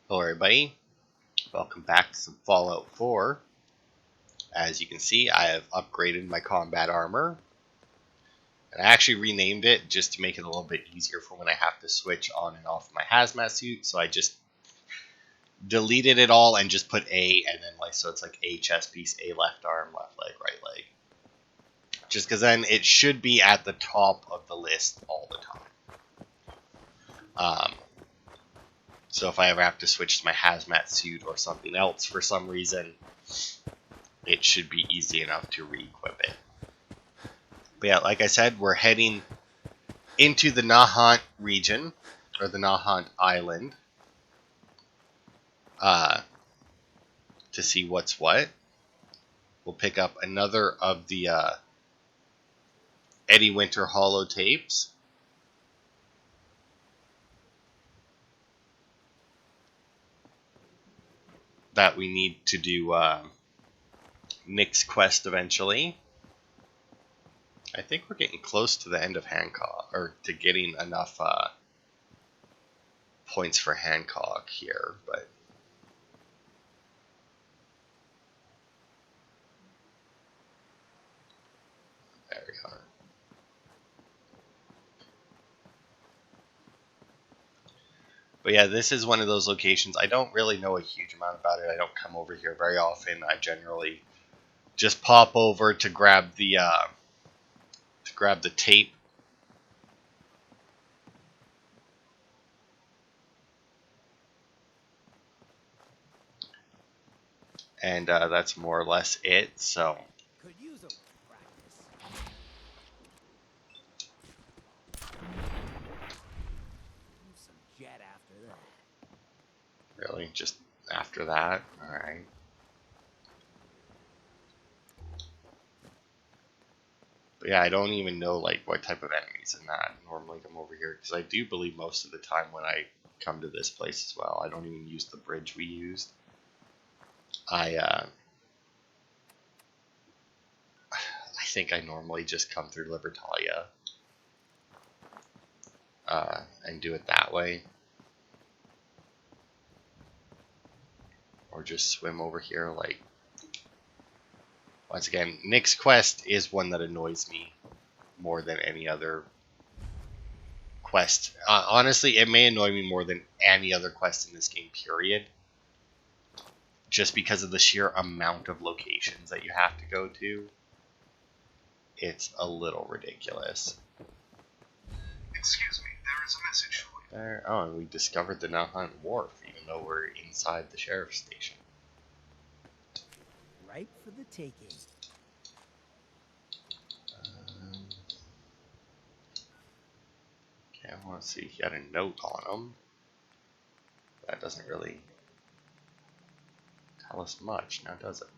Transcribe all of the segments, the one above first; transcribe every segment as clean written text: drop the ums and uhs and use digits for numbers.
Hello everybody, welcome back to some Fallout 4. As you can see, I have upgraded my combat armor. And I actually renamed it just to make it a little bit easier for when I have to switch on and off my hazmat suit. So I just deleted it all and just put A, and then so it's like A chest piece, A left arm, left leg, right leg. Just because then it should be at the top of the list all the time. So if I ever have to switch to my hazmat suit or something else for some reason, it should be easy enough to re-equip it. But yeah, like I said, we're heading into the Nahant region, or the Nahant island, to see what's what. We'll pick up another of the Eddie Winter holotapes. That we need to do Nick's quest eventually. I think we're getting close to the end of Hancock, or to getting enough points for Hancock here, but there we are. But yeah, this is one of those locations. I don't really know a huge amount about it. I don't come over here very often. I generally just pop over to grab the tape. And that's more or less it. So Could use a practice. Some jet after that. really, just after that, all right. But yeah, I don't even know like what type of enemies in that normally come over here, because I do believe most of the time when I come to this place as well, I don't even use the bridge we used. I think I normally just come through Libertalia and do it that way, or just swim over here. Like, once again, Nick's quest is one that annoys me more than any other quest. Honestly, it may annoy me more than any other quest in this game, period. Just because of the sheer amount of locations that you have to go to. It's a little ridiculous. Excuse me, there is a message for you. There, oh, and we discovered the Nahant Wharf, even though we're inside the sheriff's station. Ripe for the taking. Okay, I want to see if he had a note on him. That doesn't really tell us much, now does it?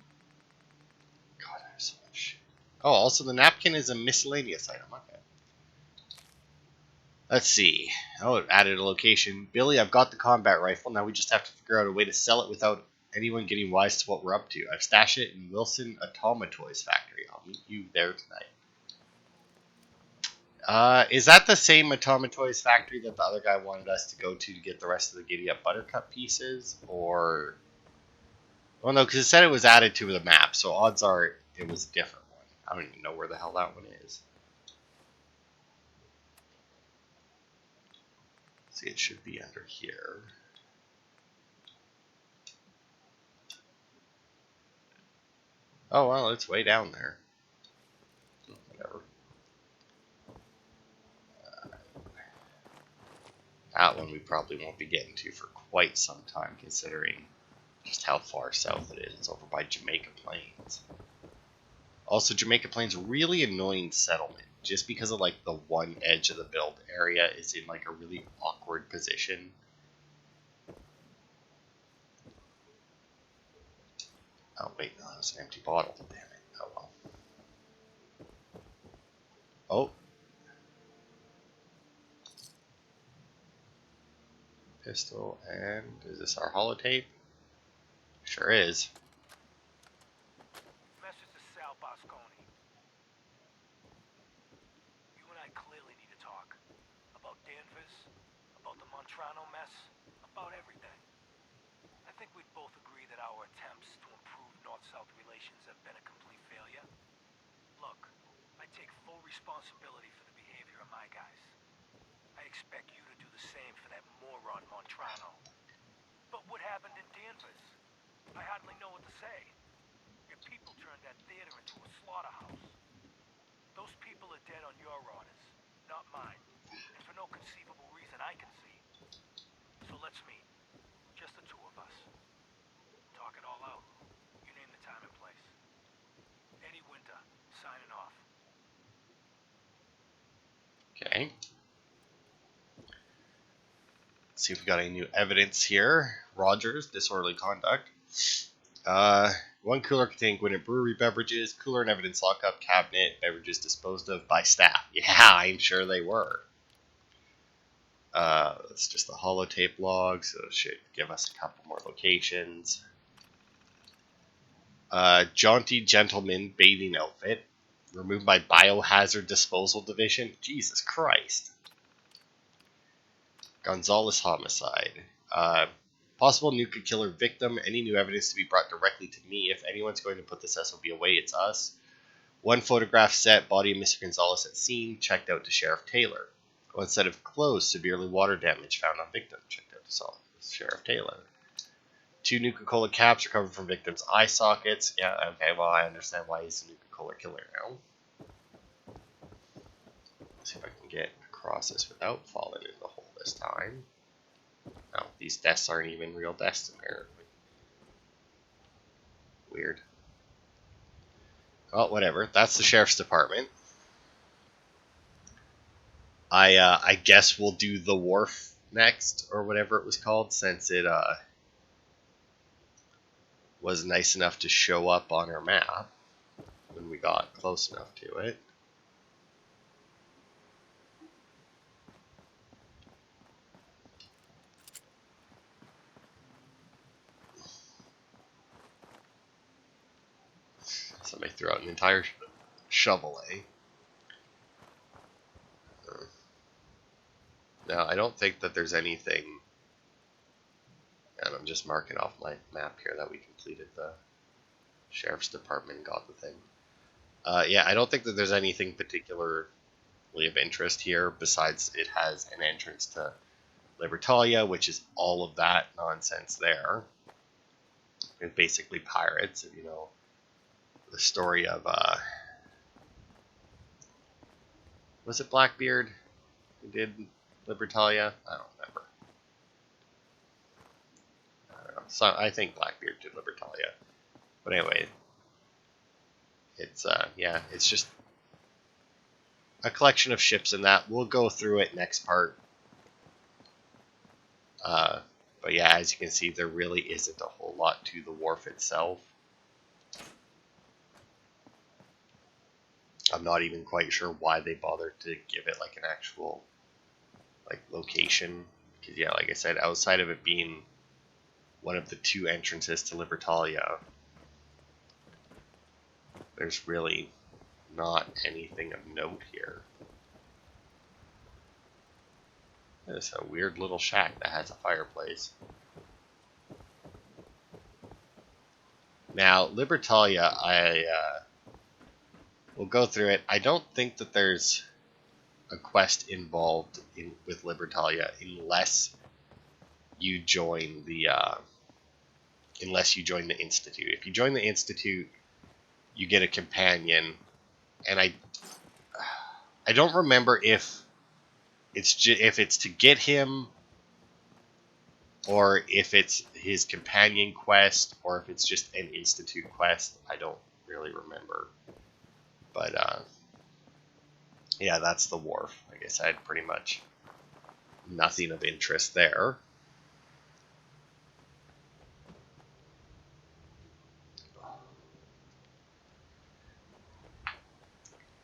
God, I have so much shit. Oh, also the napkin is a miscellaneous item. Okay. Let's see. Oh, it added a location. Billy, I've got the combat rifle. Now we just have to figure out a way to sell it without anyone getting wise to what we're up to. I've stashed it in Wilson Automatoys factory. I'll meet you there tonight. Is that the same Automatoys factory that the other guy wanted us to go to get the rest of the Giddy Up Buttercup pieces? Or... well, no, because it said it was added to the map, so odds are it was a different one. I don't even know where the hell that one is. See, it should be under here. Oh, well, it's way down there. Whatever. That one we probably won't be getting to for quite some time, considering just how far south it is. It's over by Jamaica Plains. Also, Jamaica Plains, really annoying settlement, just because of like the one edge of the build area is in like a really awkward position. Oh wait, no, that was an empty bottle. Damn it. Oh well. Oh. Pistol, and is this our holotape? Sure is. Message to Sal Bosconi. You and I clearly need to talk. About Danvers, about the Montrano mess, about everything. think we'd both agree that our attempts to improve North-South relations have been a complete failure? Look, I take full responsibility for the behavior of my guys. I expect you to do the same for that moron Montrano. But what happened in Danvers? I hardly know what to say. Your people turned that theater into a slaughterhouse. Those people are dead on your orders, not mine. And for no conceivable reason I can see. So let's meet. Just the two of us. Talk it all out. You name the time and place. Eddie Winter, signing off. Okay. Let's see if we got any new evidence here. Rogers, disorderly conduct. One cooler contained Gwinnett Brewery beverages. Cooler and evidence lockup cabinet. Beverages disposed of by staff. Yeah, I'm sure they were. That's just the holotape log, so it should give us a couple more locations. Jaunty gentleman bathing outfit. Removed by Biohazard Disposal Division. Jesus Christ. Gonzalez homicide. Possible nuka killer victim. Any new evidence to be brought directly to me. If anyone's going to put this SOB away, it's us. One photograph set. Body of Mr. Gonzalez at scene. Checked out to Sheriff Taylor. One set of clothes. Severely water damage found on victim. Checked out to Sheriff Taylor. 2 Nuka-Cola caps recovered from victim's eye sockets. Yeah, okay, well, I understand why he's a Nuka-Cola killer now. Let's see if I can get across this without falling in the hole this time. Oh, these desks aren't even real desks, apparently. Weird. Well, whatever. That's the sheriff's department. I guess we'll do the wharf next, or whatever it was called, since it was nice enough to show up on our map when we got close enough to it. Somebody threw out an entire shovel, eh? Now, I don't think that there's anything, and I'm just marking off my map here that we completed the sheriff's department and got the thing. Yeah, I don't think that there's anything particularly of interest here besides it has an entrance to Libertalia, which is all of that nonsense there. It's basically pirates, and you know, the story of, was it Blackbeard who did Libertalia? I don't remember. I don't know. So I think Blackbeard did Libertalia. But anyway, it's, yeah, it's just a collection of ships in that. We'll go through it next part. But yeah, as you can see, there really isn't a whole lot to the wharf itself. I'm not even quite sure why they bothered to give it like an actual like location. Because yeah, like I said, outside of it being one of the 2 entrances to Libertalia, there's really not anything of note here. There's a weird little shack that has a fireplace. Now, Libertalia, I will go through it. I don't think that there's a quest involved with Libertalia unless you join the Institute. If you join the Institute, you get a companion, and I don't remember if it's to get him, or if it's his companion quest, or if it's just an Institute quest. I don't really remember. But, yeah, that's the wharf. Like I said, pretty much nothing of interest there.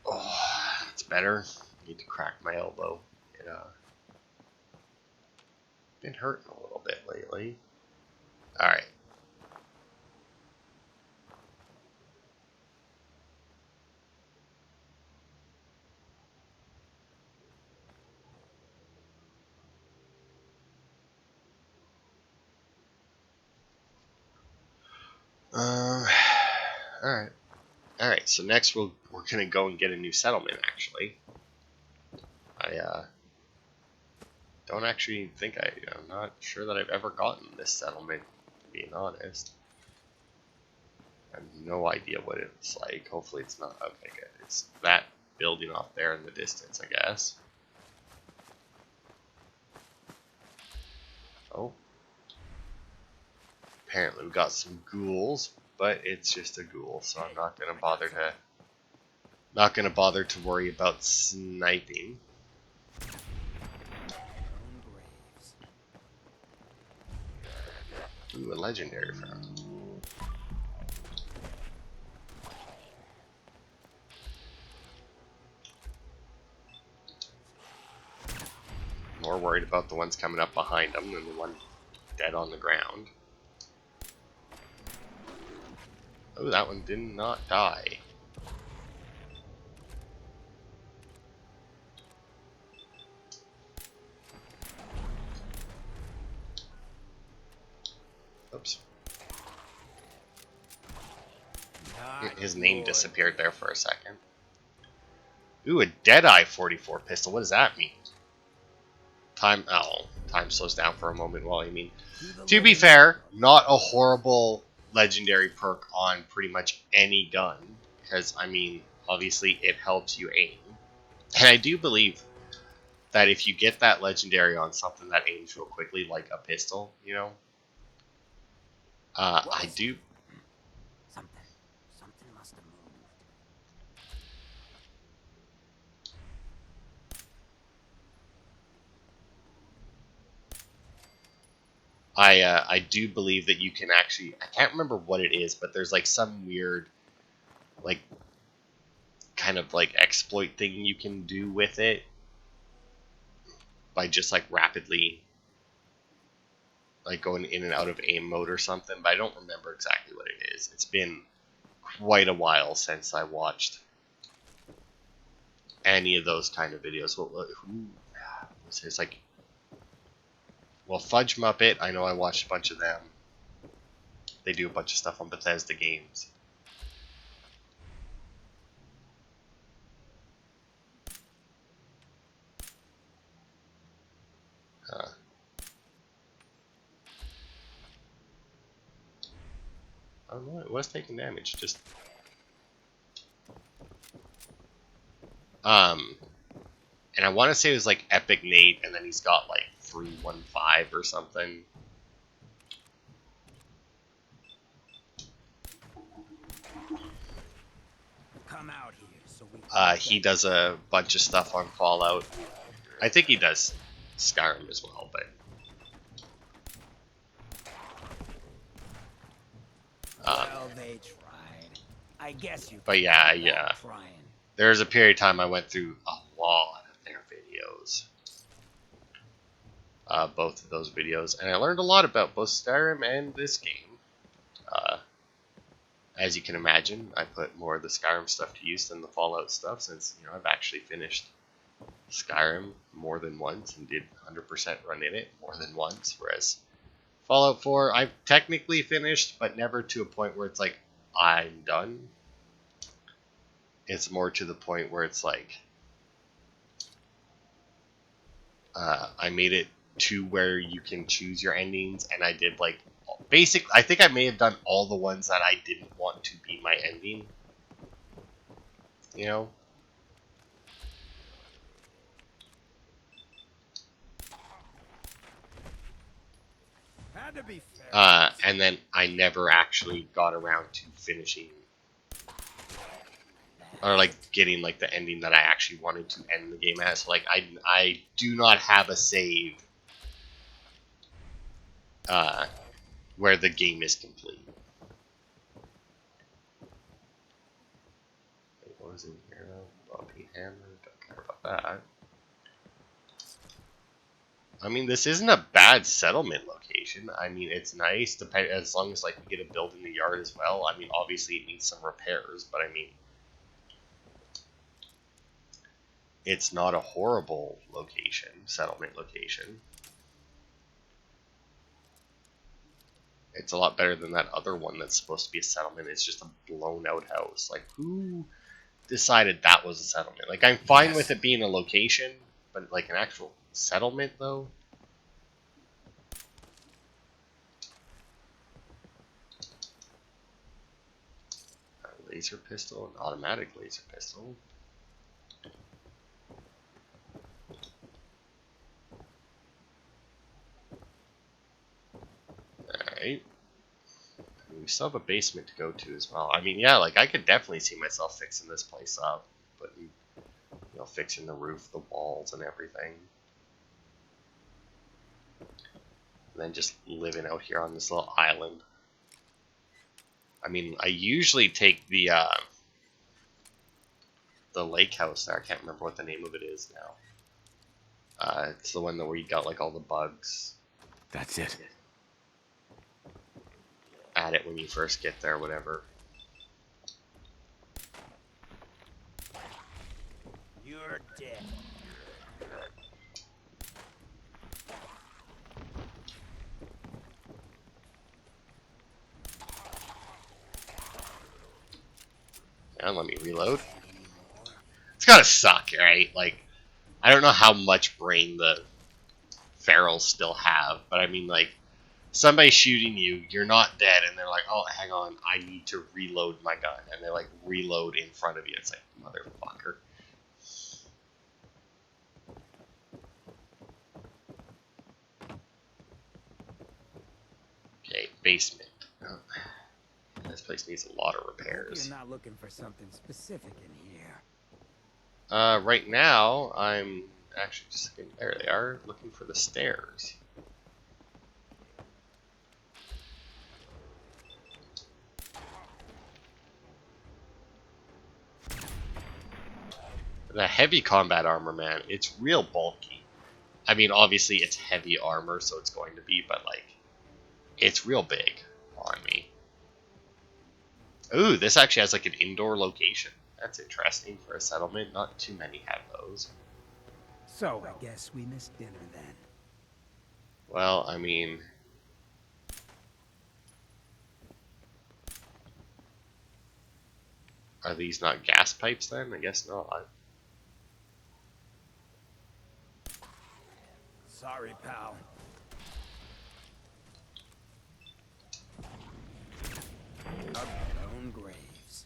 Oh, it's better. I need to crack my elbow. It, been hurting a little bit lately. Alright. Alright. Alright, so next we're gonna go and get a new settlement, actually. I don't actually think I'm not sure that I've ever gotten this settlement, being honest. I have no idea what it's like. Hopefully it's not. Okay, good. It's that building off there in the distance, I guess. Oh. Apparently we got some ghouls, but it's just a ghoul, so I'm not gonna bother to worry about sniping. Ooh, a legendary found. More worried about the ones coming up behind them than the one dead on the ground. Oh, that one did not die. Oops. His name disappeared there for a second. Ooh, a Deadeye 44 pistol. What does that mean? Time slows down for a moment while you mean. To be fair, not a horrible legendary perk on pretty much any gun. Because, I mean, obviously it helps you aim. And I do believe that if you get that legendary on something that aims real quickly, like a pistol, you know, I do. Something must have moved. I do believe that you can actually. I can't remember what it is, but there's like some weird, like, kind of like exploit thing you can do with it by just like rapidly like going in and out of aim mode or something, but I don't remember exactly what it is. It's been quite a while since I watched any of those kind of videos. Who was his, like, well, Fudge Muppet, I know I watched a bunch of them. They do a bunch of stuff on Bethesda games. I don't know, it was taking damage, just and I want to say it was like Epic Nate, and then he's got like 315 or something. Come out here so we He does a bunch of stuff on Fallout. I think he does Skyrim as well, but well, they tried. I guess you. But yeah. Trying. There was a period of time I went through a lot of their videos. Both of those videos, and I learned a lot about both Skyrim and this game. As you can imagine, I put more of the Skyrim stuff to use than the Fallout stuff, since I've actually finished Skyrim more than once and did 100% run in it more than once, whereas Fallout 4 I've technically finished, but never to a point where it's like I'm done. It's more to the point where it's like I made it to where you can choose your endings, and I did like basically, I think I may have done all the ones that I didn't want to be my ending. Had to be fair. And then I never actually got around to finishing or like getting like the ending that I actually wanted to end the game as. Like I do not have a save where the game is complete. What was in here though? Bumpy hammer, don't care about that. I mean, this isn't a bad settlement location. I mean, it's nice, as long as like we get a build in the yard as well. I mean, obviously it needs some repairs, but I mean, it's not a horrible settlement location. It's a lot better than that other one that's supposed to be a settlement. It's just a blown out house. Like, who decided that was a settlement? Like, I'm fine with it being a location, but like an actual settlement, though? A laser pistol, an automatic laser pistol. Alright. We still have a basement to go to as well. I mean, yeah, like I could definitely see myself fixing this place up, but you know, fixing the roof, the walls, and everything, and then just living out here on this little island. I mean, I usually take the lake house there. I can't remember what the name of it is now. It's the one that where you got like all the bugs. That's it. At it when you first get there, whatever. You're dead. And let me reload. It's gotta suck, right? Like, I don't know how much brain the ferals still have, but I mean, like, somebody shooting you, you're not dead, and they're like, oh, hang on, I need to reload my gun. And they, like, reload in front of you. It's like, motherfucker. Okay, basement. Oh, this place needs a lot of repairs. You're not looking for something specific in here. Right now, I'm actually just looking, there they are, looking for the stairs. The heavy combat armor, man, it's real bulky. I mean, obviously it's heavy armor, so it's going to be, but like, it's real big on me. Ooh, this actually has like an indoor location. That's interesting for a settlement. Not too many have those. So I guess we missed dinner then. Well, I mean, are these not gas pipes then? I guess not. Sorry, pal. Dug our own graves.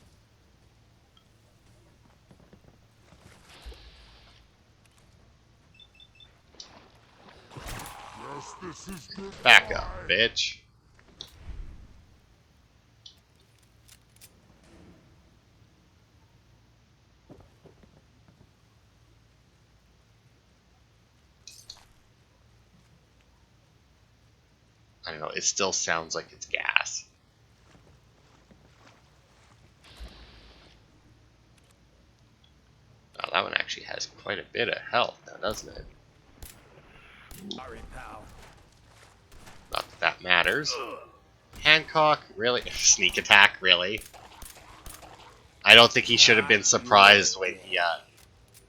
Back up, bitch. I don't know, it still sounds like it's gas. Oh, that one actually has quite a bit of health now, doesn't it? Sorry, pal. Not that that matters. Hancock, really? Sneak attack, really? I don't think he should have been surprised when he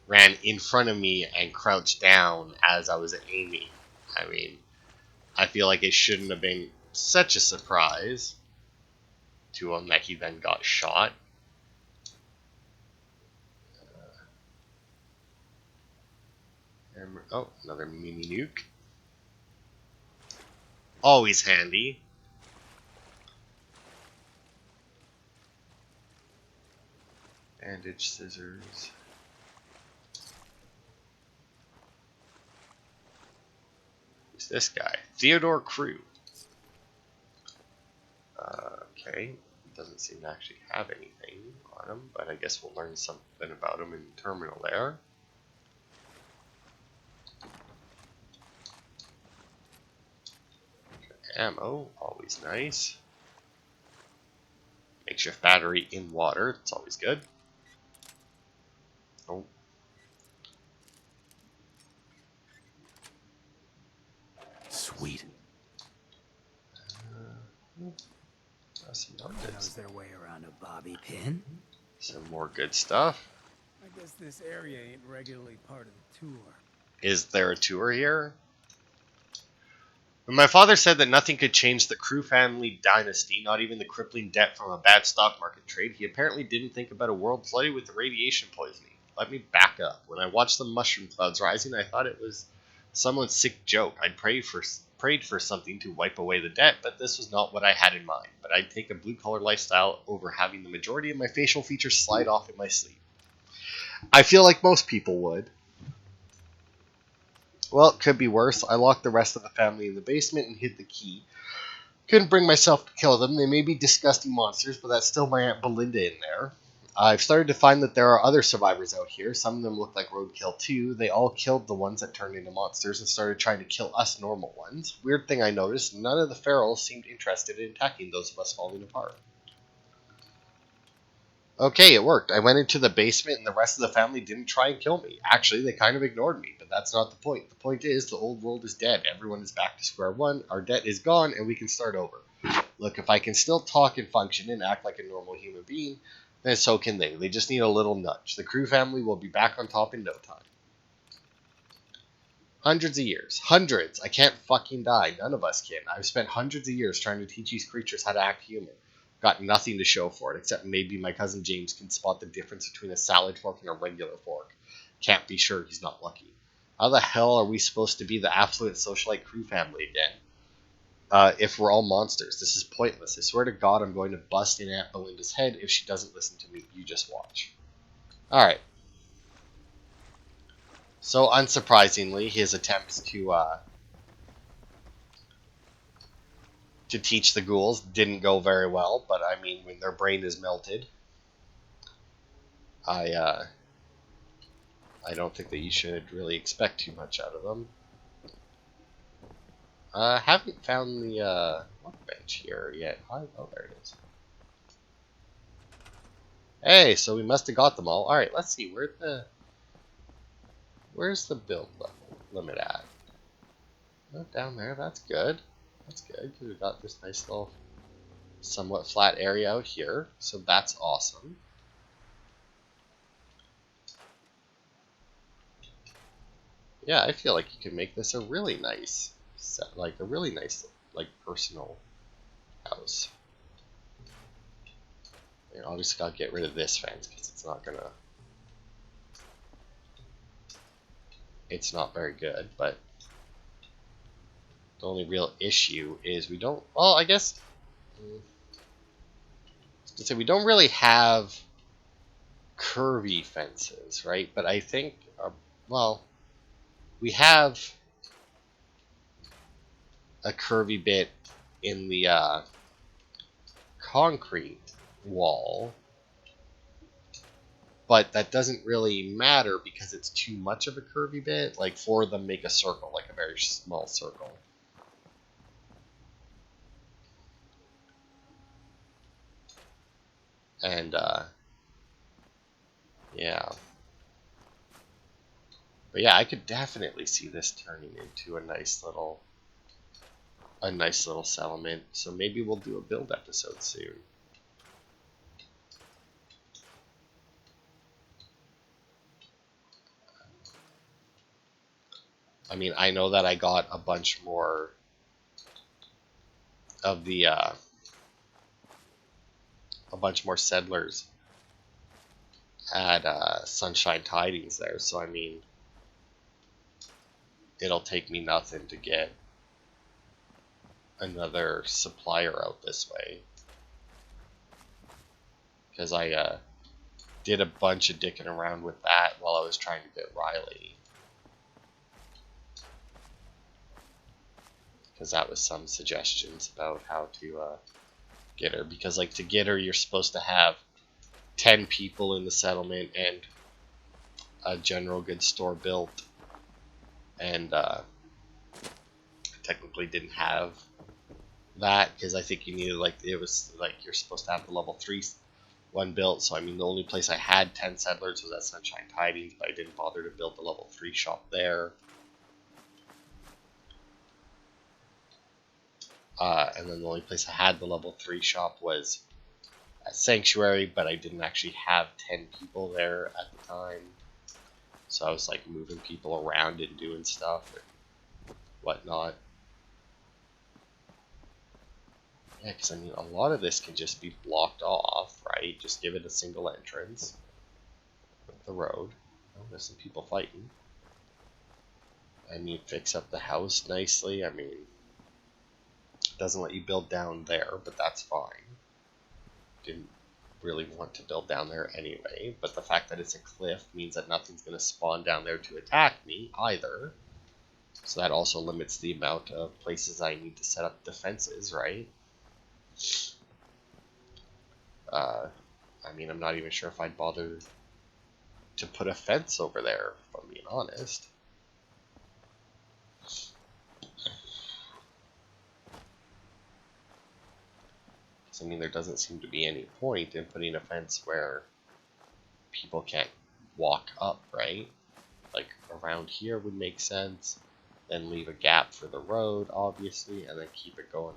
ran in front of me and crouched down as I was aiming. I mean, I feel like it shouldn't have been such a surprise to him that he then got shot. Oh, another mini nuke. Always handy. Bandage, scissors. Who's this guy? Theodore Crew. Okay, doesn't seem to actually have anything on him, but I guess we'll learn something about him in the terminal there. Ammo, always nice. Makeshift battery in water, it's always good. Oh. Sweet. Some Knows their way around a bobby pin. Some more good stuff. I guess this area ain't regularly part of the tour. Is there a tour here? When my father said that nothing could change the Crew family dynasty, not even the crippling debt from a bad stock market trade, he apparently didn't think about a world flooded with radiation poisoning. Let me back up. When I watched the mushroom clouds rising, I thought it was someone's sick joke. I'd prayed for something to wipe away the debt, but this was not what I had in mind. But I'd take a blue-collar lifestyle over having the majority of my facial features slide off in my sleep. I feel like most people would. Well, it could be worse. I locked the rest of the family in the basement and hid the key. Couldn't bring myself to kill them. They may be disgusting monsters, but that's still my Aunt Belinda in there. I've started to find that there are other survivors out here. Some of them look like roadkill too. They all killed the ones that turned into monsters and started trying to kill us normal ones. Weird thing I noticed, none of the ferals seemed interested in attacking those of us falling apart. Okay, it worked. I went into the basement and the rest of the family didn't try and kill me. Actually, they kind of ignored me, but that's not the point. The point is, the old world is dead. Everyone is back to square one. Our debt is gone, and we can start over. Look, if I can still talk and function and act like a normal human being, then so can they. They just need a little nudge. The Crew family will be back on top in no time. Hundreds of years. Hundreds! I can't fucking die. None of us can. I've spent hundreds of years trying to teach these creatures how to act human. Got nothing to show for it, except maybe my cousin James can spot the difference between a salad fork and a regular fork. Can't be sure he's not lucky. How the hell are we supposed to be the affluent socialite Crew family again? If we're all monsters. This is pointless. I swear to God I'm going to bust in Aunt Belinda's head if she doesn't listen to me. You just watch. Alright. So, unsurprisingly, his attempts to teach the ghouls didn't go very well, but I mean, when their brain is melted, I don't think that you should really expect too much out of them. Haven't found the workbench here yet. Oh, there it is. Hey, so we must have got them all. Alright, let's see, where's the build limit at? Oh, down there, that's good. That's good, because we've got this nice little somewhat flat area out here, so that's awesome. Yeah, I feel like you can make this a really nice set, like a really nice, like, personal house. And obviously gotta get rid of this fence because it's not very good, but the only real issue is we don't, well, I guess, we don't really have curvy fences, right? But I think, well, we have a curvy bit in the concrete wall, but that doesn't really matter because it's too much of a curvy bit. Like, 4 of them make a circle, like a very small circle. And, yeah. But yeah, I could definitely see this turning into a nice little settlement. So maybe we'll do a build episode soon. I mean, I know that I got a bunch more of the a bunch more settlers at Sunshine Tidings there, so I mean, it'll take me nothing to get another supplier out this way, because I did a bunch of dicking around with that while I was trying to get Riley, because that was some suggestions about how to get her, because like to get her you're supposed to have 10 people in the settlement and a general goods store built, and technically didn't have that because I think you needed, like, it was like you're supposed to have the level 3 one built, so I mean the only place I had 10 settlers was at Sunshine Tidings, but I didn't bother to build the level 3 shop there. And then the only place I had the level 3 shop was at Sanctuary, but I didn't actually have 10 people there at the time. So I was like moving people around and doing stuff and whatnot. Yeah, because I mean, a lot of this can just be blocked off, right? Just give it a single entrance with the road. Oh, there's some people fighting. And you fix up the house nicely. I mean, it doesn't let you build down there, but that's fine. Didn't really want to build down there anyway, but the fact that it's a cliff means that nothing's going to spawn down there to attack me either. So that also limits the amount of places I need to set up defenses, right? I mean, I'm not even sure if I'd bother to put a fence over there, if I'm being honest. I mean, there doesn't seem to be any point in putting a fence where people can't walk up, right? Like, around here would make sense. Then leave a gap for the road, obviously, and then keep it going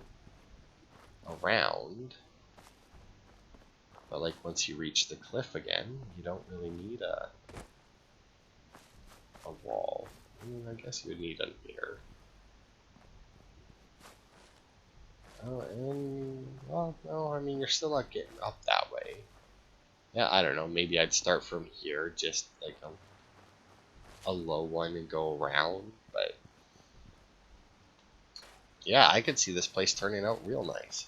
around. But, like, once you reach the cliff again, you don't really need a wall. I mean, I guess you would need a mirror. Oh, and, well, no, I mean, you're still not getting up that way. Yeah, I don't know, maybe I'd start from here, just like a low one and go around, but yeah, I could see this place turning out real nice.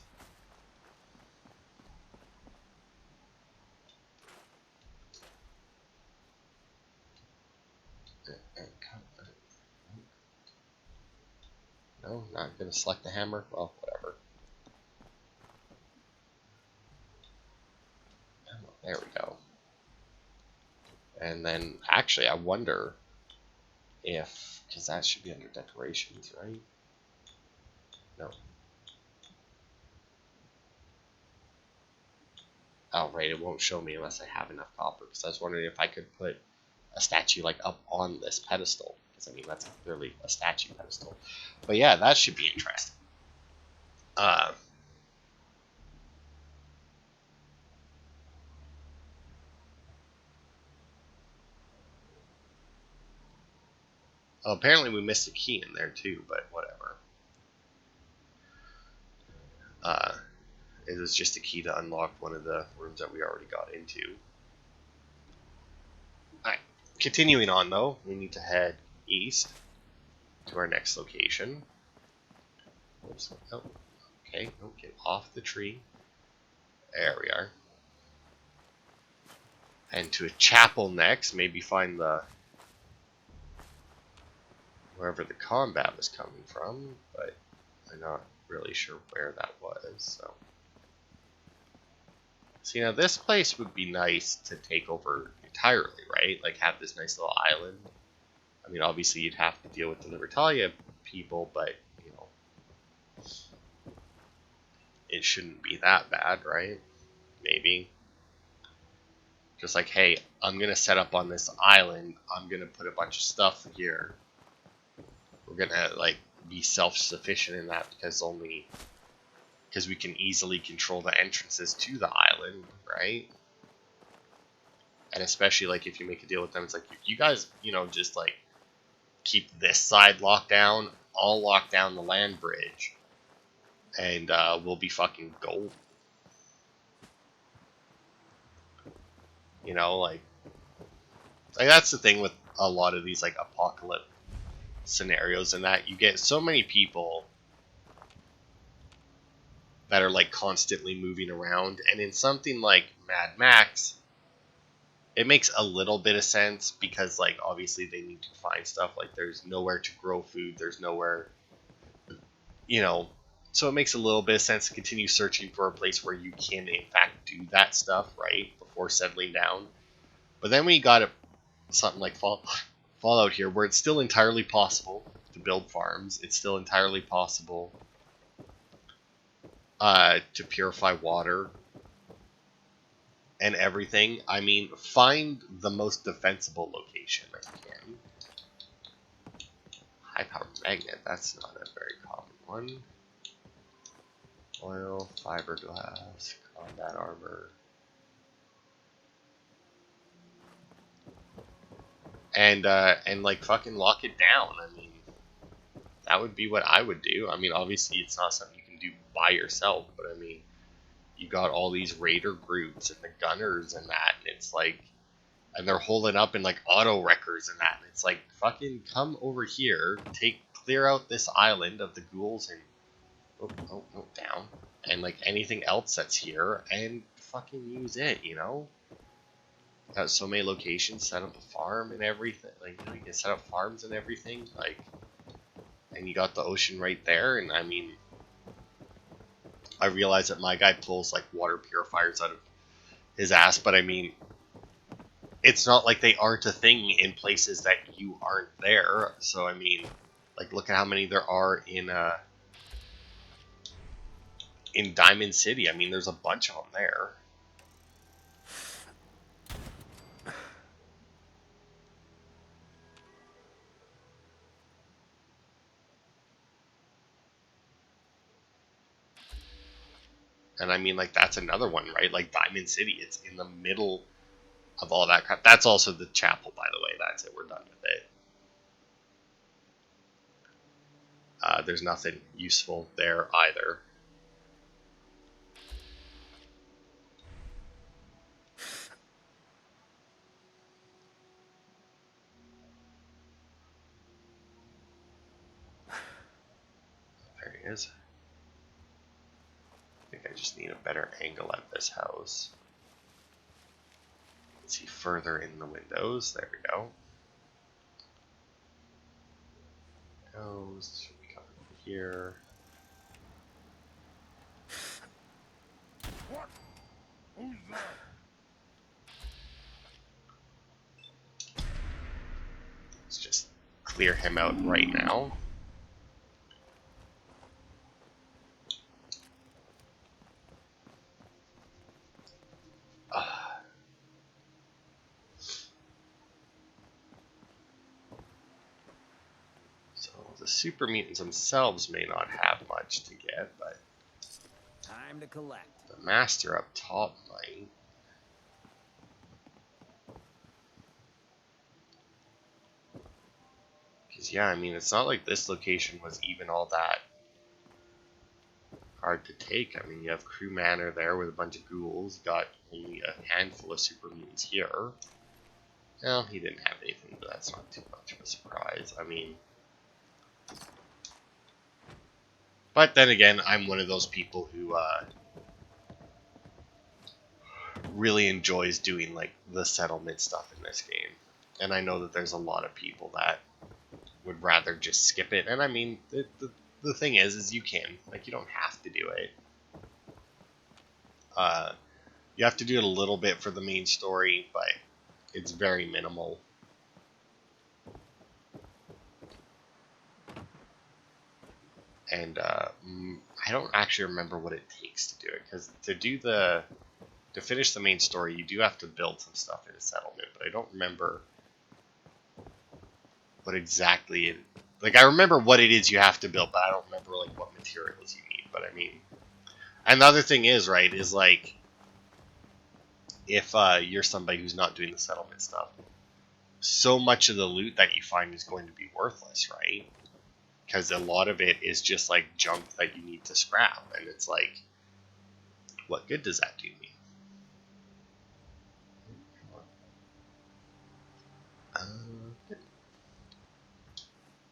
No, not gonna select the hammer? Well, whatever. There we go. And then, actually, I wonder if, because that should be under decorations, right? No. Oh, right, it won't show me unless I have enough copper, because I was wondering if I could put a statue, like, up on this pedestal. Because, I mean, that's clearly a statue pedestal. But yeah, that should be interesting. Well, apparently we missed a key in there too, but whatever. It was just a key to unlock one of the rooms that we already got into. Alright, continuing on though, we need to head east to our next location. Oops, oh, okay, don't get off the tree. There we are. And to a chapel next, maybe find the wherever the combat was coming from, but I'm not really sure where that was, so. See, now this place would be nice to take over entirely, right? Like, have this nice little island. I mean, obviously you'd have to deal with the Libertalia people, but, you know, it shouldn't be that bad, right? Maybe. Just like, hey, I'm going to set up on this island. I'm going to put a bunch of stuff here. We're going to, like, be self-sufficient in that because we can easily control the entrances to the island, right? And especially, like, if you make a deal with them, it's like, if you guys, you know, just, like, keep this side locked down, I'll lock down the land bridge, and we'll be fucking gold. You know, like that's the thing with a lot of these, like, apocalypse scenarios, and that you get so many people that are, like, constantly moving around, and in something like Mad Max, it makes a little bit of sense because, like, obviously they need to find stuff. Like, there's nowhere to grow food. There's nowhere, you know. So it makes a little bit of sense to continue searching for a place where you can, in fact, do that stuff, right, before settling down. But then when you got something like Fallout here, where it's still entirely possible to build farms, it's still entirely possible to purify water and everything. I mean, find the most defensible location that you can. High-powered magnet, that's not a very common one. Oil, fiberglass, combat armor. And like, fucking lock it down. I mean, that would be what I would do. I mean, obviously it's not something you can do by yourself, but I mean, you got all these raider groups and the gunners and that, and it's like, and they're holding up in like auto wreckers and that, and it's like, fucking come over here, clear out this island of the ghouls and down, and like anything else that's here, and fucking use it, you know? Got so many locations, set up a farm and everything, like you can set up farms and everything, like, and you got the ocean right there, and I mean, I realize that my guy pulls like water purifiers out of his ass, but I mean, it's not like they aren't a thing in places that you aren't there. So I mean, like look at how many there are in Diamond City. I mean, there's a bunch of them there. And I mean, like that's another one, right? Like Diamond City, it's in the middle of all that crap. That's also the chapel, by the way. That's it. We're done with it. There's nothing useful there either. There he is. I think I just need a better angle at this house. See further in the windows. There we go. Goes. Should we come over here? What? Who's that? Let's just clear him out right now. So the super mutants themselves may not have much to get, but Time to collect. the master up top might. Because yeah, I mean, it's not like this location was even all that hard to take. I mean, you have Crew Manor there with a bunch of ghouls. Got only a handful of super mutants here. Well, he didn't have anything, but that's not too much of a surprise. I mean, but then again, I'm one of those people who really enjoys doing like the settlement stuff in this game, and I know that there's a lot of people that would rather just skip it. And I mean, the thing is you can, like, you don't have to do it. You have to do it a little bit for the main story, but it's very minimal. And I don't actually remember what it takes to do it, because to finish the main story, you do have to build some stuff in a settlement, but I don't remember what exactly it, like, I remember what it is you have to build, but I don't remember like what materials you need. But I mean, and the other thing is, right, is like, if you're somebody who's not doing the settlement stuff, so much of the loot that you find is going to be worthless, right? Because a lot of it is just like junk that you need to scrap, and it's like, what good does that do me?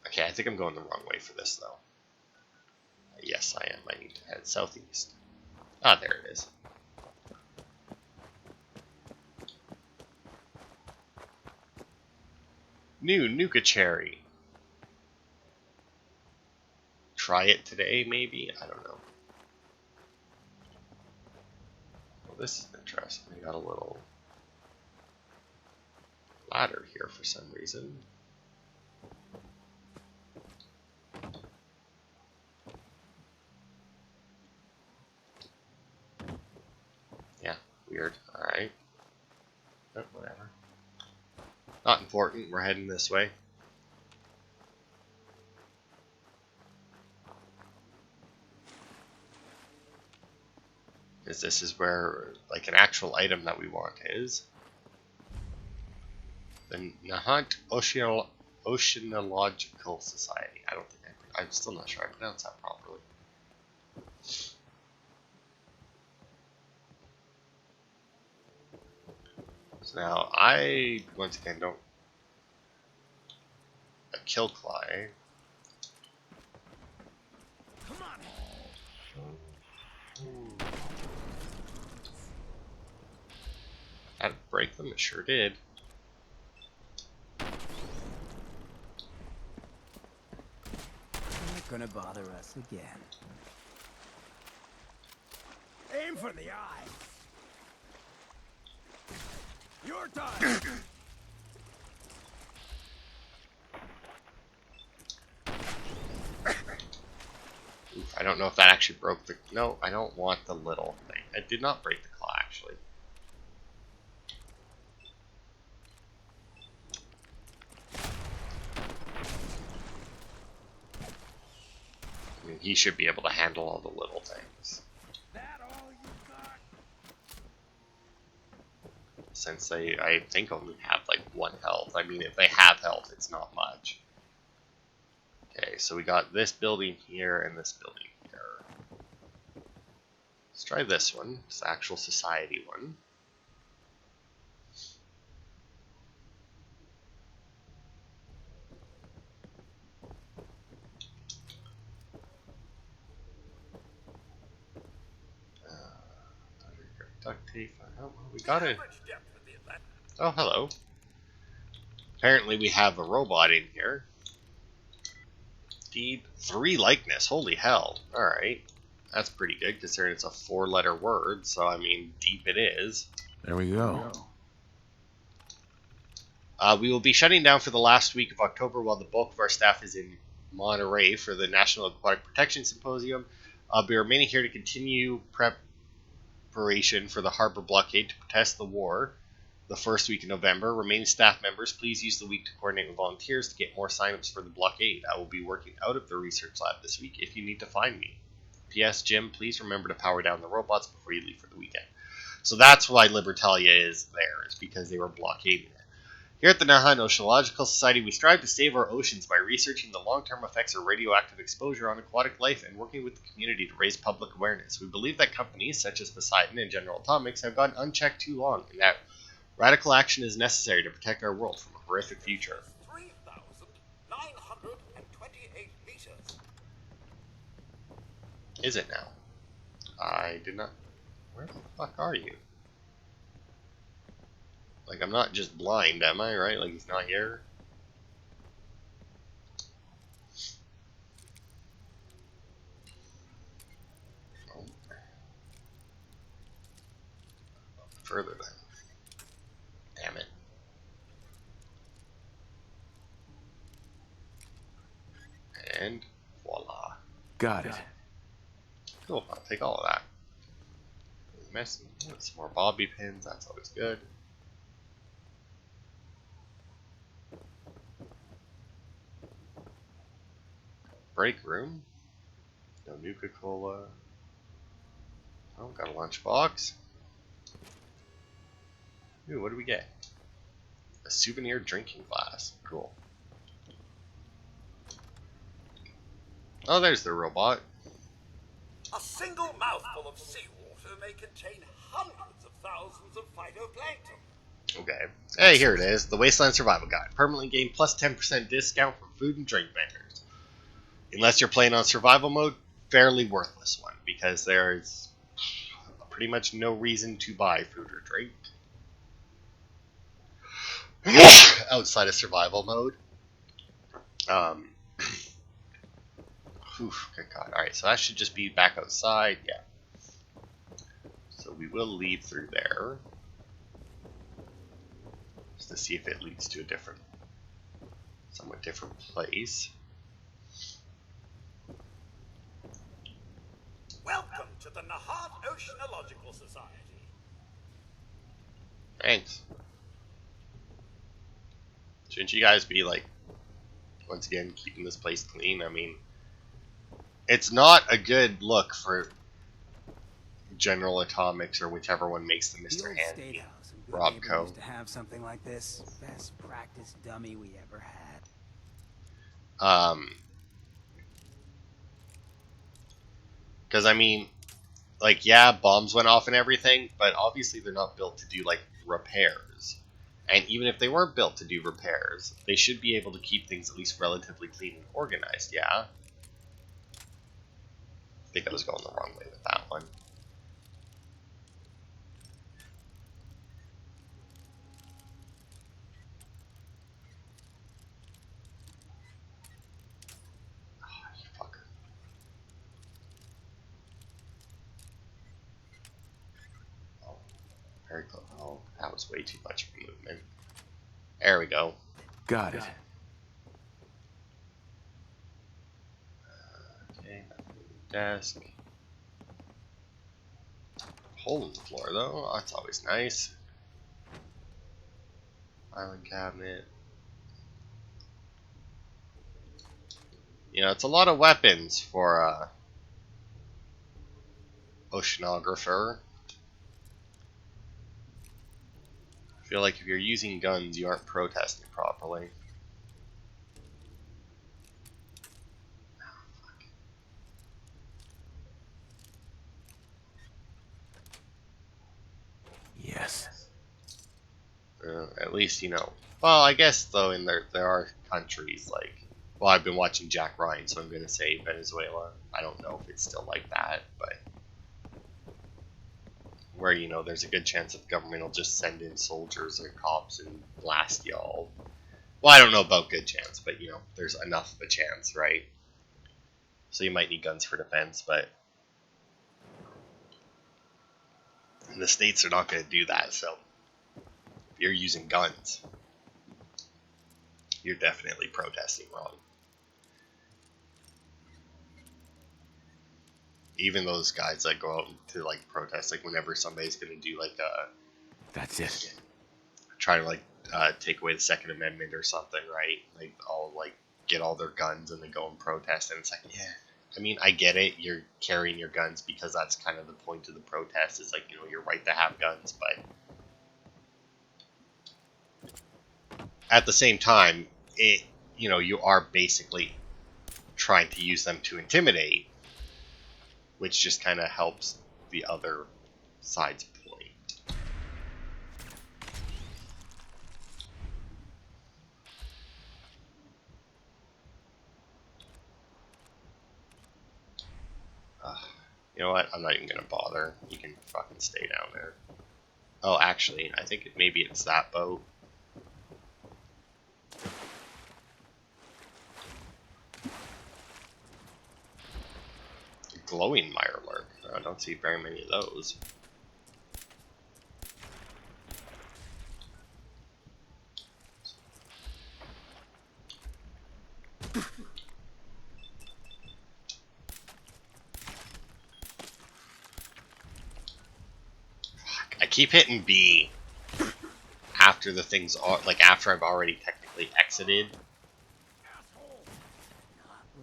Okay, I think I'm going the wrong way for this, though. Yes, I am. I need to head southeast. Ah, there it is. New Nuka Cherry. Try it today, maybe? I don't know. Well, this is interesting. We got a little ladder here for some reason. Yeah, weird. Alright. But whatever. Not important. We're heading this way. Because this is where, like, an actual item that we want is. The Nahant Oceanological Society. I don't think I I'm still not sure I pronounced that properly. So now I once again don't a kill Cly. Come on. Had to break them, it sure did. They're not gonna bother us again. Aim for the eye. Your time. Oof, I don't know if that actually broke the... No, I don't want the little thing. I did not break the claw, actually. I mean, he should be able to handle all the little things. That all you got? Since they, I think, only have, like, 1 health. I mean, if they have health, it's not much. Okay, so we got this building here and this building here. Let's try this one. It's the actual society one. Duct tape. Oh, well, we got it. Oh, hello. Apparently we have a robot in here. Deed 3 likeness. Holy hell. Alright. That's pretty good considering it's a 4-letter word, so I mean, deep it is. There we go. We will be shutting down for the last week of October while the bulk of our staff is in Monterey for the National Aquatic Protection Symposium. I'll be remaining here to continue preparation for the harbor blockade to protest the war the first week in November. Remaining staff members, please use the week to coordinate with volunteers to get more signups for the blockade. I will be working out of the research lab this week if you need to find me. P.S. Jim, please remember to power down the robots before you leave for the weekend. So that's why Libertalia is there, is because they were blockading it. Here at the Nahant Oceanological Society, we strive to save our oceans by researching the long-term effects of radioactive exposure on aquatic life and working with the community to raise public awareness. We believe that companies such as Poseidon and General Atomics have gone unchecked too long, and that radical action is necessary to protect our world from a horrific future. 3,928 meters. Is it now? I did not... Where the fuck are you? Like, I'm not just blind, am I, right? Like, he's not here? Oh. Further then. Damn it. And voila. Got it. Cool, I'll take all of that. Messing. Some more bobby pins, that's always good. Break room. No Nuka-Cola. Oh, got a lunchbox. Ooh, what do we get? A souvenir drinking glass. Cool. Oh, there's the robot. A single mouthful of seawater may contain hundreds of thousands of phytoplankton. Okay. Hey, here it is. The Wasteland Survival Guide. Permanently gain plus 10% discount from food and drink vendors. Unless you're playing on survival mode, fairly worthless one, because there's pretty much no reason to buy food or drink outside of survival mode. Good God. Alright, so that should just be back outside. Yeah. So we will leave through there. Just to see if it leads to a different, somewhat different place. Welcome to the Nahant Oceanological Society. Thanks. Shouldn't you guys be, like, once again, keeping this place clean? I mean, it's not a good look for General Atomics or whichever one makes the Mr. old Handy. State House in Good Rob Haven Co. used to have something like this. Best practice dummy we ever had. Because, I mean, like, yeah, bombs went off and everything, but obviously they're not built to do, like, repairs. And even if they weren't built to do repairs, they should be able to keep things at least relatively clean and organized, yeah? I think I was going the wrong way with that one. Oh, you fucker. Oh, very close. Oh, that was way too much of a movement. There we go. Got it. Okay, desk. Hole in the floor, though. That's always nice. Filing cabinet. You know, it's a lot of weapons for a oceanographer. I feel like if you're using guns, you aren't protesting properly. Yes. At least, you know. Well, I guess, though, in there are countries like... Well, I've been watching Jack Ryan, so I'm going to say Venezuela. I don't know if it's still like that, but... Where, you know, there's a good chance that the government will just send in soldiers or cops and blast y'all. Well, I don't know about good chance, but, you know, there's enough of a chance, right? So you might need guns for defense, but... the States are not going to do that, so... If you're using guns, you're definitely protesting wrong. Even those guys that go out to like protest, like whenever somebody's gonna do like That's it. try to like take away the Second Amendment or something, right? Like all like get all their guns and they go and protest, and it's like, yeah. I mean, I get it. You're carrying your guns because that's kind of the point of the protest. Is like, you know, your right to have guns, but at the same time, you know, you are basically trying to use them to intimidate, which just kind of helps the other side's point. You know what? I'm not even gonna bother. You can fucking stay down there. Oh, actually, I think maybe it's that boat. Glowing mirelurk. I don't see very many of those. Fuck, I keep hitting B after the things are like after I've already technically exited.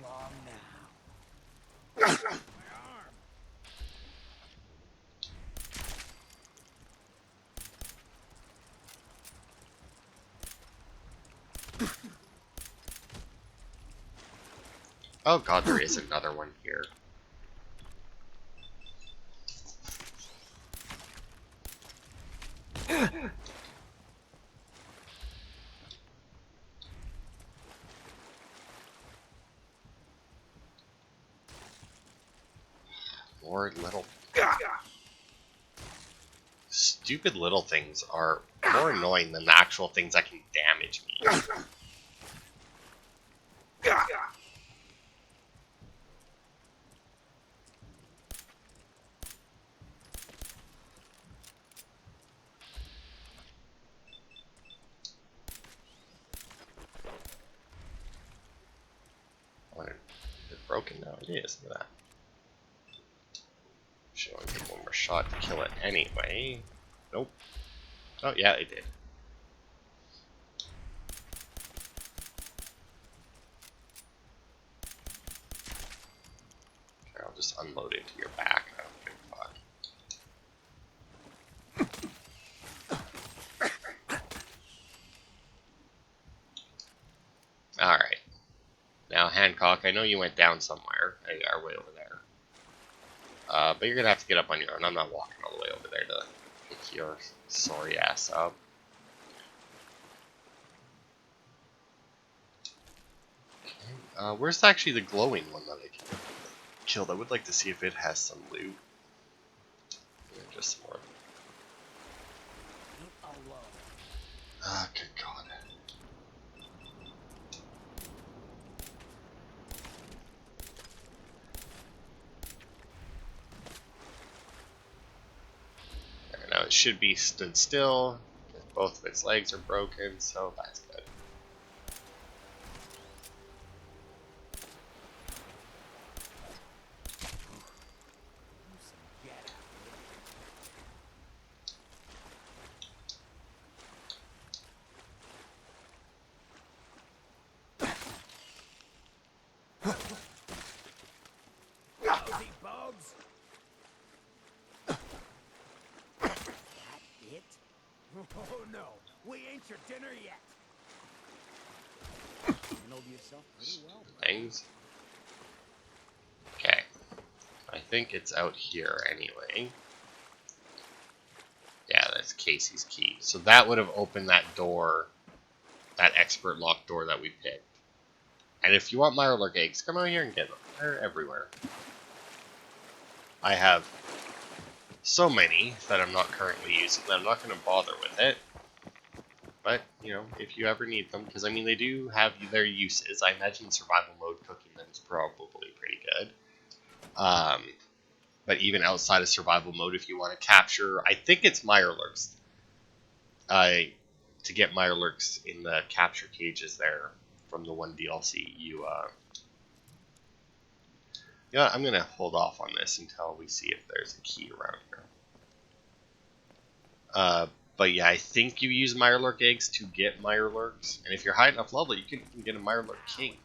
Not long now. Oh god, there is another one here. More little... Stupid little things are more annoying than the actual things that can damage me. Oh, is it broken? No, it is. Look at that. Should only take one more shot to kill it anyway. Nope. Oh, yeah, it did. Okay, I'll just unload it to your back. I don't give a fuck. Alright. Now, Hancock, I know you went down somewhere. Hey, you are way over there. But you're gonna have to get up on your own. I'm not walking all the way over there to pick your sorry ass up. Okay. Where's actually the glowing one that I killed? I would like to see if it has some loot. Yeah, just some more. Ah, good God. Now it should be stood still. Both of its legs are broken, so that's good. Lousy bugs. That it? Oh no, we ain't your dinner yet. Handled yourself pretty well. Things. Okay. I think it's out here anyway. Yeah, that's Casey's key. So that would have opened that door, that expert lock door that we picked. And if you want Mirelurk eggs, come out here and get them. They're everywhere. I have so many that I'm not currently using that I'm not going to bother with it. But, you know, if you ever need them, because I mean, they do have their uses. I imagine survival mode cooking them is probably pretty good. But even outside of survival mode, if you want to capture, I think it's Mirelurks. To get Mirelurks in the capture cages there from the one DLC, you know what, I'm going to hold off on this until we see if there's a key around here. But yeah, I think you use Mirelurk eggs to get Mirelurks, and if you're high enough level, you can get a Mirelurk king.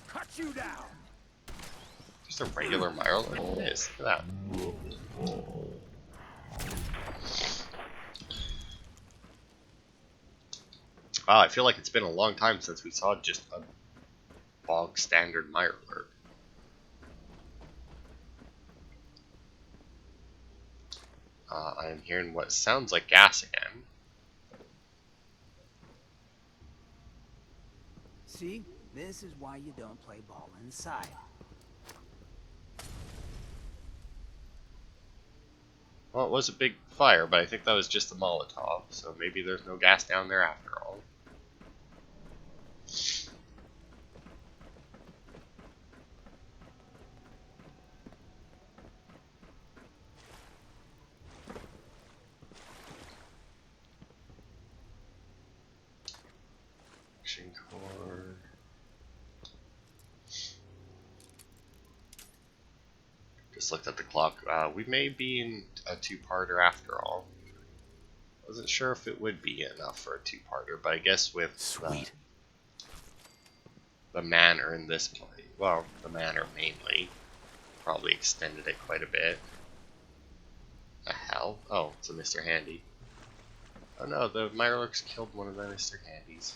Cut you down. Just a regular Mirelurk. It is. Look at that. Wow, I feel like it's been a long time since we saw just a bog standard Mirelurk. I'm hearing what sounds like gas again. See, this is why you don't play ball inside. Well, it was a big fire, but I think that was just a Molotov, so maybe there's no gas down there after all. Core. Just looked at the clock. We may be in a two-parter after all. Wasn't sure if it would be enough for a two-parter, but I guess with Sweet. The manor in this play, well, the manor mainly, probably extended it quite a bit. The hell? Oh, it's a Mr. Handy. Oh no, the Mirelurks killed one of the Mr. Handys.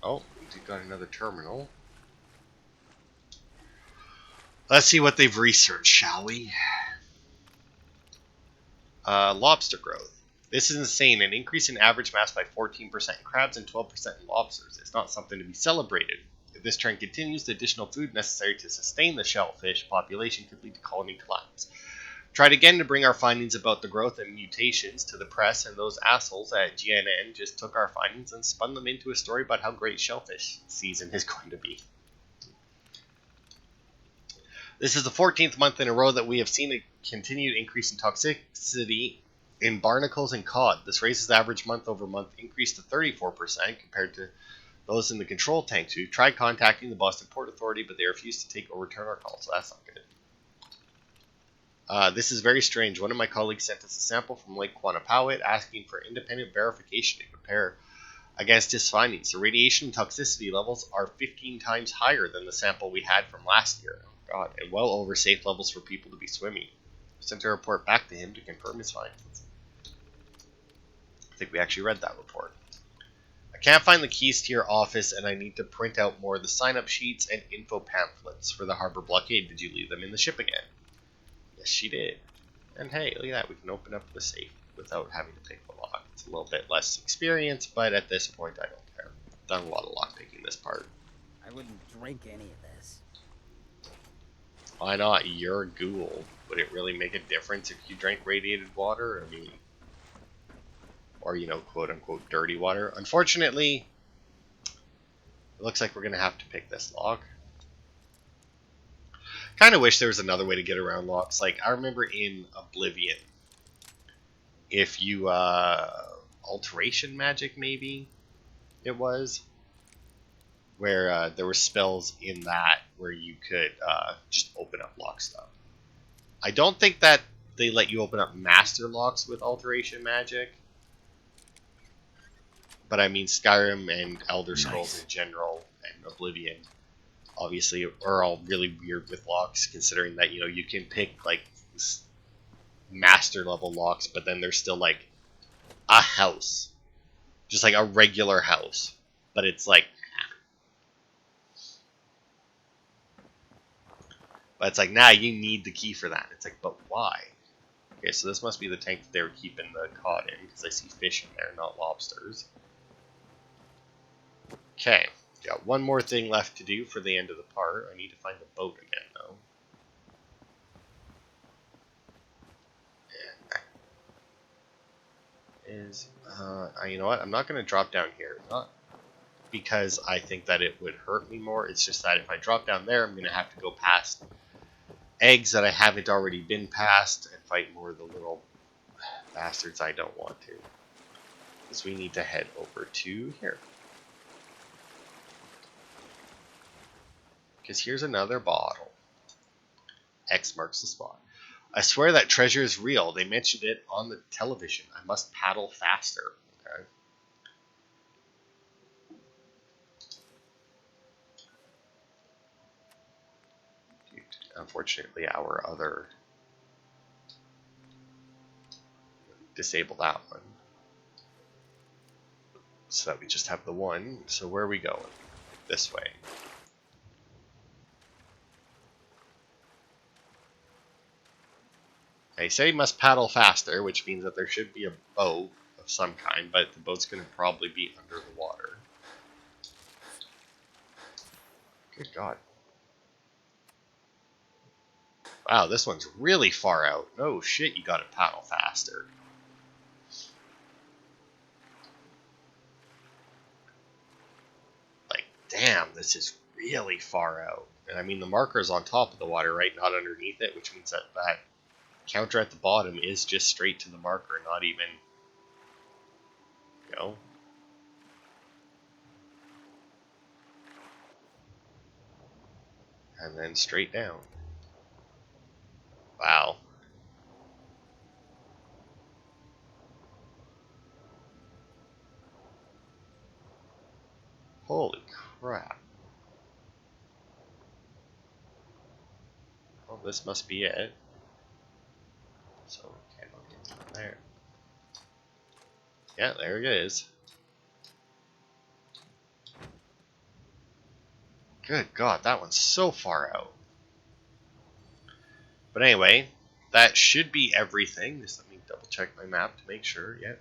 Oh, we got another terminal. Let's see what they've researched, shall we? Lobster growth. This is insane. An increase in average mass by 14% in crabs and 12% in lobsters. It's not something to be celebrated. If this trend continues, the additional food necessary to sustain the shellfish population could lead to colony collapse. Tried again to bring our findings about the growth and mutations to the press, and those assholes at GNN just took our findings and spun them into a story about how great shellfish season is going to be. This is the 14th month in a row that we have seen a continued increase in toxicity in barnacles and cod. This raises the average month-over-month increase to 34% compared to those in the control tanks. We've tried contacting the Boston Port Authority, but they refuse to take or return our calls, so that's not good. This is very strange. One of my colleagues sent us a sample from Lake Quannapowitt asking for independent verification to compare against his findings. The radiation toxicity levels are 15 times higher than the sample we had from last year. God, and well over safe levels for people to be swimming. Sent a report back to him to confirm his findings. I think we actually read that report. I can't find the keys to your office, and I need to print out more of the sign-up sheets and info pamphlets for the harbor blockade. Did you leave them in the ship again? Yes, she did. And hey, look at that. We can open up the safe without having to pick the lock. It's a little bit less experience, but at this point, I don't care. I've done a lot of lock picking this part. I wouldn't drink any of this. Why not? You're a ghoul. Would it really make a difference if you drank radiated water? I mean, or, you know, quote-unquote dirty water. Unfortunately, it looks like we're going to have to pick this lock. Kind of wish there was another way to get around locks. Like, I remember in Oblivion, if you, alteration magic, maybe, it was, where there were spells in that where you could just open up lock stuff. I don't think that they let you open up master locks with alteration magic. But I mean, Skyrim and Elder Scrolls in general, and Oblivion, obviously, are all really weird with locks, considering that, you know, you can pick, like, master level locks, but then there's still, like, a house. Just, like, a regular house. But it's, like, but it's like, nah, you need the key for that. It's like, but why? Okay, so this must be the tank that they were keeping the cod in, because I see fish in there, not lobsters. Okay, got one more thing left to do for the end of the part. I need to find the boat again, though. And you know what? I'm not going to drop down here. Not because I think that it would hurt me more. It's just that if I drop down there, I'm going to have to go past eggs that I haven't already been past and fight more of the little bastards I don't want to. Because we need to head over to here. Because here's another bottle. X marks the spot. I swear that treasure is real. They mentioned it on the television. I must paddle faster. Okay. Dude, unfortunately, our other... disable that one. So that we just have the one. So where are we going? This way. They say must paddle faster, which means that there should be a boat of some kind, but the boat's going to probably be under the water. Good God. Wow, this one's really far out. Oh shit, you gotta paddle faster. Like, damn, this is really far out. And I mean, the marker's on top of the water, right? Not underneath it, which means that that counter at the bottom is just straight to the marker, not even, you know. And then straight down. Wow. Holy crap. Well, this must be it. So, can't look into there. Yeah, there it is. Good God, that one's so far out. But anyway, that should be everything. Just let me double check my map to make sure. Yeah,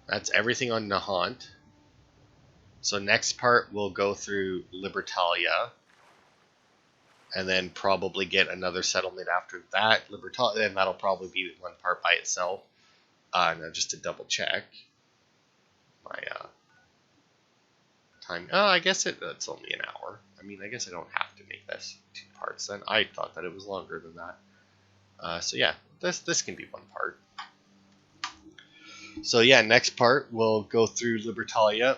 that's everything on Nahant. So next part we'll go through Libertalia, and then probably get another settlement after that. Libertalia, and that'll probably be one part by itself. Now just to double check my time. Oh, I guess it's only an hour. I mean, I guess I don't have to make this 2 parts then. I thought that it was longer than that. So yeah, this can be one part. So yeah, next part we'll go through Libertalia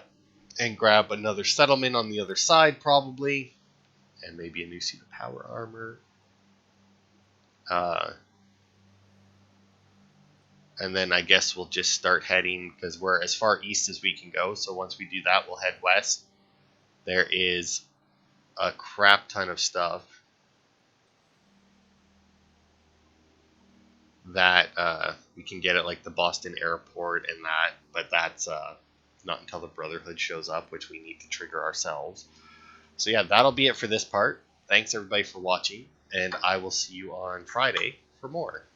and grab another settlement on the other side probably, and maybe a new suit of power armor. And then I guess we'll just start heading, because we're as far east as we can go. So once we do that, we'll head west. There is a crap ton of stuff that we can get at like the Boston airport and that, but that's not until the Brotherhood shows up, which we need to trigger ourselves. So yeah, that'll be it for this part. Thanks everybody for watching, and I will see you on Friday for more.